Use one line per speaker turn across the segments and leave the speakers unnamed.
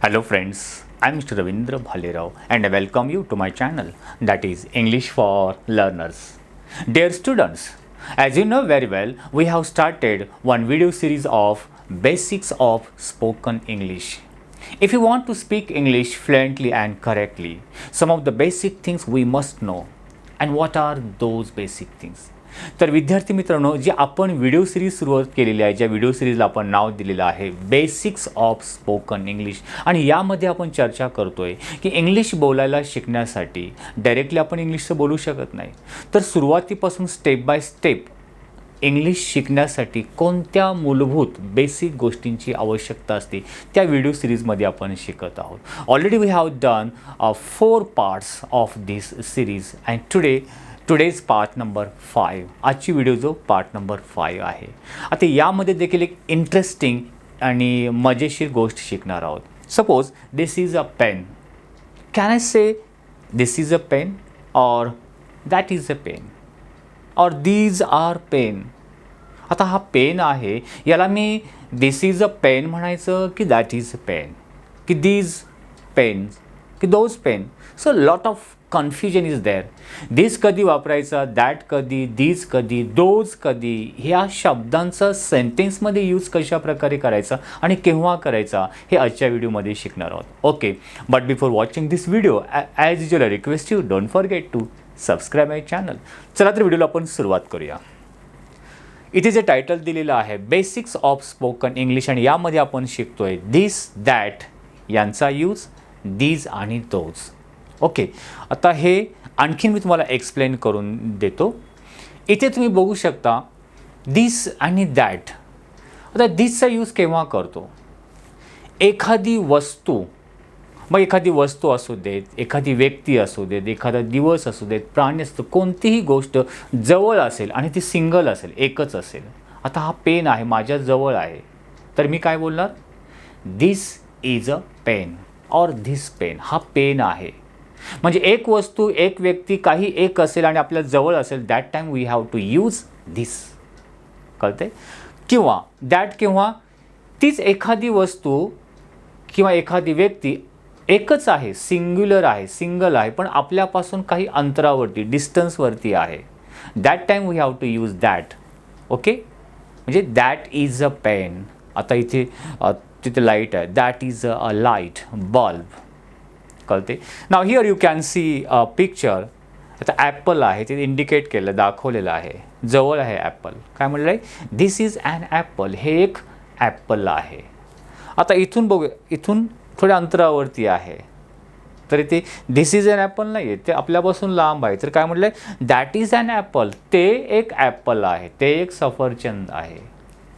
Hello friends, I am Mr. Ravindra Bhalerav and I welcome you to my channel, that is English for Learners. Dear students, as you know very well, we have started one video series of Basics of Spoken English. If you want to speak English fluently and correctly, some of the basic things we must know. And what are those basic things? तर विद्यार्थी मित्रांनो, जे आपण video series सुरुवात केलेली आहे, ज्या video सिरीजला आपण नाव दिलेलं आहे बेसिक्स ऑफ स्पोकन इंग्लिश, आणि यामध्ये आपण चर्चा करतोय की इंग्लिश बोलायला शिकण्यासाठी डायरेक्टली आपण इंग्लिशचं बोलू शकत नाही, तर सुरुवातीपासून स्टेप बाय स्टेप इंग्लिश शिकण्यासाठी कोणत्या मूलभूत बेसिक गोष्टींची आवश्यकता असते त्या व्हिडिओ सिरीजमध्ये आपण शिकत आहोत. Already we have done 4 parts of this series and today's part number 5. आजची व्हिडिओ जो पार्ट नंबर 5 आहे. आता यामध्ये देखील एक इंटरेस्टिंग आणि मजेशीर गोष्ट शिकणार आहोत. Suppose this is a pen. Can I say this is a pen or that is a pen और दीज आर पेन. आता हा पेन आहे, याला me this is a pen म्हणायचं की दॅट इज अ पेन की दीज पेन्स की those pen. So lot of confusion is there. This कधी वापरायचा, दॅट कधी, दीज कधी, दोज कधी, ह्या शब्दांचा सेंटेन्समध्ये यूज कशा प्रकारे करायचा आणि केव्हा करायचा हे आजच्या व्हिडिओमध्ये शिकणार आहोत. Okay, but before watching this video as usual I request you don't forget to subscribe my channel. चला तर व्हिडिओला आपण सुरुवात करूया. इथे जे टायटल दिलेलं आहे बेसिक्स ऑफ स्पोकन इंग्लिश, आणि यामध्ये आपण शिकतोय दिस, दॅट यांचा यूज, दीज आणि दोज. ओके, आता हे आणखीन मी तुम्हाला एक्सप्लेन करून देतो. इथे तुम्ही बघू शकता दिस आणि दॅट. आता दिसचा यूज केव्हा करतो? एखादी वस्तू, मग एखादी वस्तू असू देत, एखादी व्यक्ती असू देत, एखादा दिवस असू देत, प्राणी असतो, कोणतीही गोष्ट जवळ असेल आणि ती सिंगल असेल, एकच असेल. आता हा पेन आहे, माझ्या जवळ आहे, तर मी काय बोलणार? This is a pen or this pen. हा पेन आहे. म्हणजे एक वस्तू, एक व्यक्ती, काही एक असेल आणि आपल्या जवळ असेल, that time we have to use this. कळते? किंवा दॅट केव्हा? तीच एखादी वस्तू किंवा एखादी व्यक्ती एकच आहे, सिंग्युलर आहे, सिंगल आहे, पण आपल्यापासून काही अंतरावरती, डिस्टन्सवरती आहे, that time we have to use that. Okay, म्हणजे दॅट इज अ पेन. आता इथे तिथे लाईट आहे, that is a light bulb. कळते? Now here you can see a picture. आता ॲपल आहे, ते इंडिकेट केलं, दाखवलेलं आहे, जवळ आहे ॲपल. काय म्हटलं आहे? दिस इज ॲन ॲपल. हे एक ॲपल आहे. आता इथून बघू, इथून थोड्या अंतरावरती आहे, तर इथे दिस इज ॲन ॲपल नाही आहे, ते आपल्यापासून लांब आहे, तर काय म्हटलं आहे? That is an apple. ते एक ॲपल आहे, ते एक सफरचंद आहे.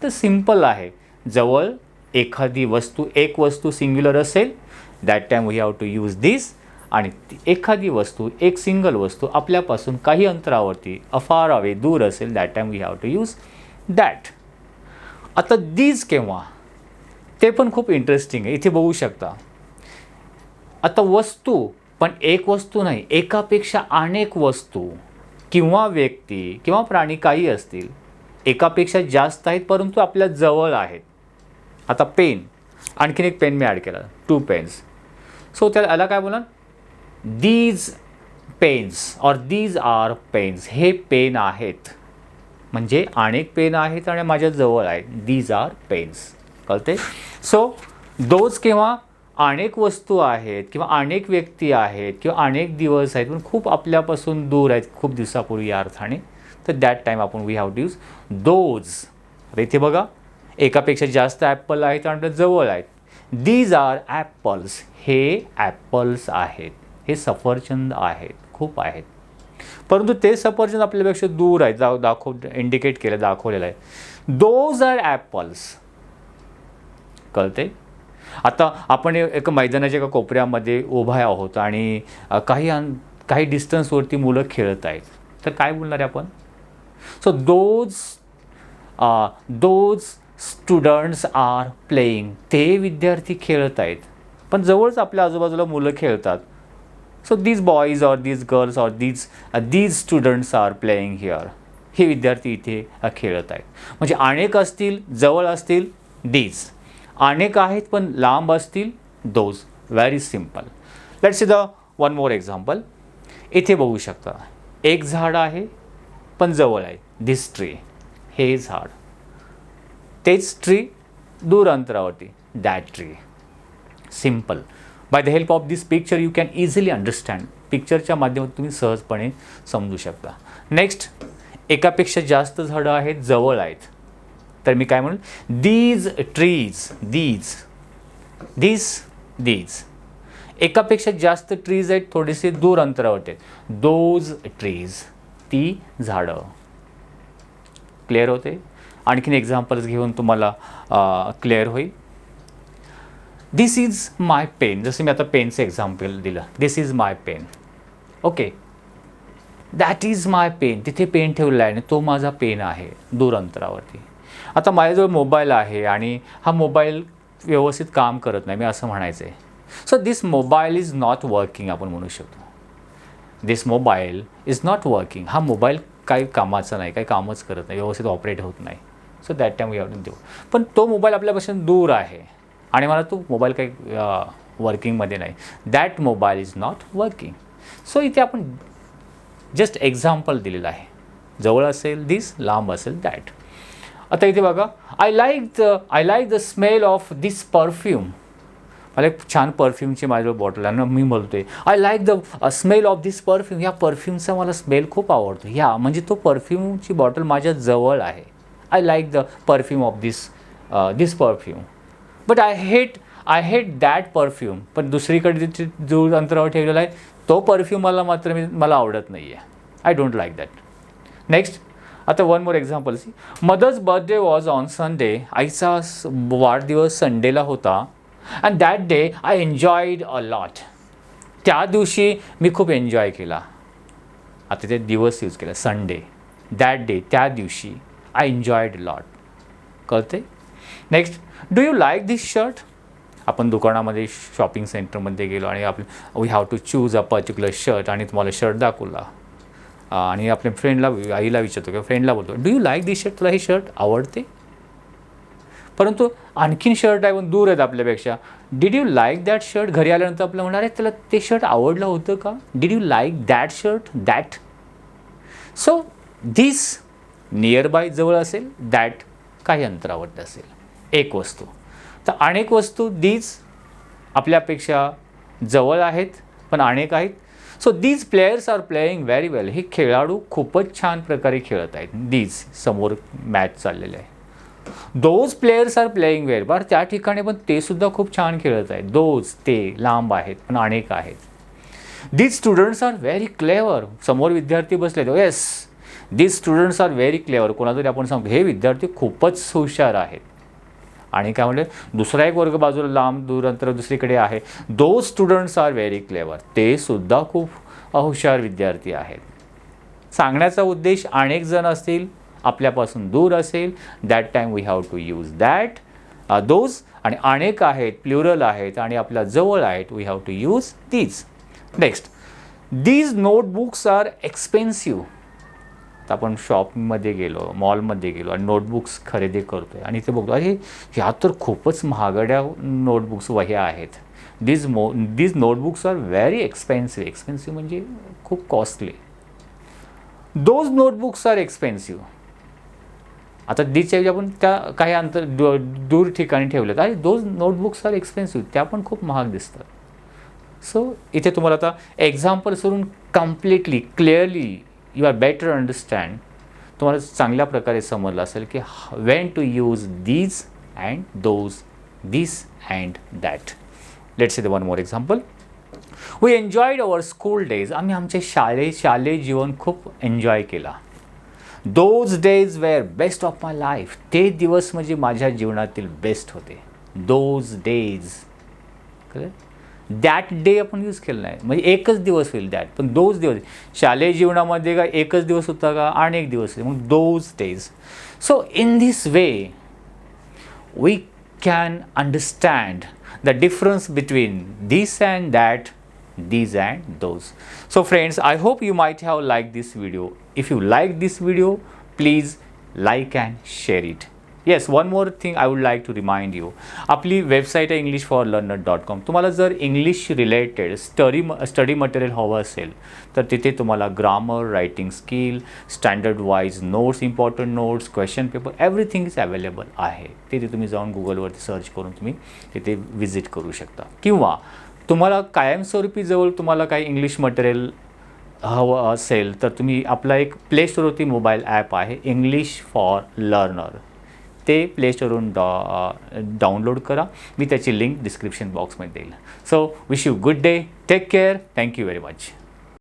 तर सिम्पल आहे. जवळ एखादी वस्तू, एक वस्तू सिंग्युलर असेल, that time we have to use this. आणि एखादी वस्तू, एक सिंगल वस्तू आपल्यापासून काही अंतरावरती, अफार अवे, दूर असेल, that time we have to use that. आता दीज केव्हा? ते पण खूप इंटरेस्टिंग आहे. इथे बघू शकता. आता वस्तू, पण एक वस्तू नाही, एकापेक्षा अनेक वस्तू किंवा व्यक्ती किंवा प्राणी काही असतील, एकापेक्षा जास्त आहेत, परंतु आपल्या जवळ आहेत. आता पेन, आणखीन एक पेन मी ॲड केला, 2 पेन्स. सो त्याला काय बोलणार? दीज पेन्स और दीज आर पेन्स. हे पेन आहेत, म्हणजे अनेक पेन आहेत आणि माझ्या जवळ आहेत, दीज आर पेन्स. कळते? सो दोज केव्हा? अनेक वस्तू आहेत किंवा अनेक व्यक्ती आहेत किंवा अनेक दिवस आहेत, पण खूप आपल्यापासून दूर आहेत, खूप दिवसापूर्वी या अर्थाने, तर दॅट टाईम आपण we have to use those. आता इथे बघा, एकापेक्षा जास्त ॲपल आहेत आणि जवळ आहेत. These are apples. हे ॲपल्स आहेत, हे सफरचंद आहेत, खूप आहेत, परंतु ते सफरचंद आपल्यापेक्षा दूर आहेत, इंडिकेट केलं, दाखवलेलं आहे. Those are apples. कळते? आता आपण एका मैदानाच्या एका कोपऱ्यामध्ये उभा आहोत आणि काही डिस्टन्सवरती मुलं खेळत आहेत, तर काय बोलणार आहे आपण? So those students are playing. ते विद्यार्थी खेळत आहेत, पण जवळच आपल्या आजूबाजूला मुलं खेळतात. So these boys or these girls or these students are playing here. हे विद्यार्थी इथे खेळत आहेत. म्हणजे अनेक असतील, जवळ असतील, दीज. अनेक आहेत पण लांब असतील, those. Very simple. Let's see the one more example. इथे बघू शकता एक झाड आहे पण जवळ आहे. दिस ट्री, हे झाड. तेच ट्री दूर अंतरावरती, that tree. Simple. By the help of this picture you can easily understand. पिक्चरच्या माध्यमातून तुम्ही सहजपणे समजू शकता. नेक्स्ट, एकापेक्षा जास्त झाडं आहेत, जवळ आहेत. तर मी काय म्हणू, दीज ट्रीज, दीज. एकापेक्षा जास्त ट्रीज आहेत, थोडेसे दूर अंतरावरती आहेत. दोज ट्रीज, ती झाडं. क्लिअर होते. आणखीन एक्झाम्पल्स घेऊन तुम्हाला क्लिअर होईल. This is my pen. जसं मी आता पेनचं एक्झाम्पल दिलं. This is my pen. Okay. That is my pen. तिथे पेन ठेवला आहे आणि तो माझा पेन आहे दूर अंतरावरती. आता माझ्याजवळ मोबाईल आहे आणि हा मोबाईल व्यवस्थित काम करत नाही, मी असं म्हणायचं आहे. So this mobile is not working आपण म्हणू शकतो. दिस मोबाईल इज नॉट वर्किंग. हा मोबाईल काही कामाचा नाही, काही कामच करत नाही, व्यवस्थित ऑपरेट होत नाही. So that time we have to देऊ. पण तो मोबाईल आपल्यापासून दूर आहे आणि मला तो मोबाईल काही वर्किंगमध्ये नाही. That mobile is not working. So इथे आपण जस्ट एक्झाम्पल दिलेलं आहे. जवळ असेल दिस, लांब असेल दॅट. आता इथे बघा, I like the smell of this perfume. मला एक छान परफ्यूमची माझ्याजवळ बॉटल आहे आणि मी बोलतोय I like the smell of this perfume. या परफ्यूमचा मला स्मेल खूप आवडतो. या म्हणजे तो परफ्यूमची बॉटल माझ्या जवळ आहे. I like the perfume of this perfume. But I hate that perfume. पण दुसरीकडे जो अंतरावर ठेवलेला आहे तो परफ्यूम मला आवडत नाही आहे. I don't like that. Next, आता one more example. Mother's birthday was on Sunday. आईचा वाढदिवस संडेला होता. And that day I enjoyed a lot. त्या दिवशी मी खूप एन्जॉय केला. आता ते दिवस यूज केला, संडे. दॅट डे, त्या दिवशी. I enjoyed lot. कळते. Next, do you like this shirt. आपण दुकानामध्ये शॉपिंग सेंटरमध्ये गेलो आणि we have to choose a particular shirt आणि तुम्हाला शर्ट दाखवला आणि आपल्या फ्रेंडला, आईला विचारतो किंवा फ्रेंडला बोलतो do you like this shirt. तुला हे शर्ट आवडते. परंतु आणखीन शर्ट आहे पण दूर आहेत आपल्यापेक्षा. Did you like that shirt. घरी आल्यानंतर आपलं म्हणणार आहे त्याला ते शर्ट आवडलं होतं का. Did you like that shirt. That. So this near by जवळ असेल, दॅट काही अंतरावरती असेल. एक वस्तू. तर अनेक वस्तू दीज आपल्यापेक्षा जवळ आहेत पण अनेक आहेत. So these players are playing very well. हे खेळाडू खूपच छान प्रकारे खेळत आहेत. दीज समोर मॅच चाललेलं आहे. दोज प्लेयर्स आर प्लेईंग वेल. बरं, त्या ठिकाणी पण ते सुद्धा खूप छान खेळत आहेत. दोज, ते लांब आहेत पण अनेक आहेत. These students are very clever. समोर विद्यार्थी बसले. Yes, these students are very clever. कोणातरी आपण सांगतो हे विद्यार्थी खूपच हुशार आहेत. आणि काय म्हणले, दुसरा एक वर्ग बाजूला लांब दूर अंतर दुसरीकडे आहे. Those students are very clever. ते सुद्धा खूप हुशार विद्यार्थी आहेत. सांगण्याचा उद्देश अनेक जण असतील, आपल्यापासून दूर असेल, that time we have to use that. Those आणि अनेक आहेत, प्लुरल आहेत आणि आपल्या जवळ आहेत, we have to use these. Next, these notebooks are expensive. तर आपण शॉपमध्ये गेलो, मॉलमध्ये गेलो आणि नोटबुक्स खरेदी करतो आहे आणि ते बघतो अरे ह्या तर खूपच महागड्या नोटबुक्स वह्या आहेत. These notebooks are very expensive. Expensive म्हणजे खूप costly. Those notebooks are expensive. आता दीजच्या ऐवजी आपण त्या काही दूर ठिकाणी ठेवलेत. अरे दोज नोटबुक्स आर एक्सपेन्सिव्ह. त्या पण खूप महाग दिसतात. सो इथे तुम्हाला आता एक्झाम्पल्सवरून completely clearly you are better understand. तुम्हाला चांगल्या प्रकारे समजलं असेल की when to use these and those, this and that. Let's see the one more example. We enjoyed our school days. आम्ही आमचे शालेय जीवन खूप एन्जॉय केला. Those days were best of my life. ते दिवस म्हणजे माझ्या जीवनातील बेस्ट होते. Those days. दॅट डे आपण यूज केलं नाही, म्हणजे एकच दिवस होईल दॅट. पण दोज दिवस शालेय जीवनामध्ये का एकच दिवस होता का अनेक दिवस, मग those days. So in this way we can understand the difference between this and that, these and those. So friends, I hope you might have liked this video. If you like this video, please like and share it. Yes, one more thing I would like to remind you, आपली website आहे englishforlearner.com. तुम्हाला जर English related study material हवं असेल तर तिथे तुम्हाला grammar, writing skill, standard wise notes, important notes, question paper, everything is available आहे. तिथे तुम्ही जाऊन गुगलवरती सर्च करून तुम्ही तिथे विजिट करू शकता. किंवा तुम्हाला कायमस्वरूपी जवळ तुम्हाला काही इंग्लिश मटेरियल हवं असेल तर तुम्ही आपला एक प्ले स्टोरवरती मोबाईल ॲप आहे इंग्लिश फॉर लर्नर, ते प्ले स्टोरवरून डाउनलोड करा. मी त्याची लिंक डिस्क्रिप्शन बॉक्समध्ये देईल. So wish you good day, take care, thank you very much.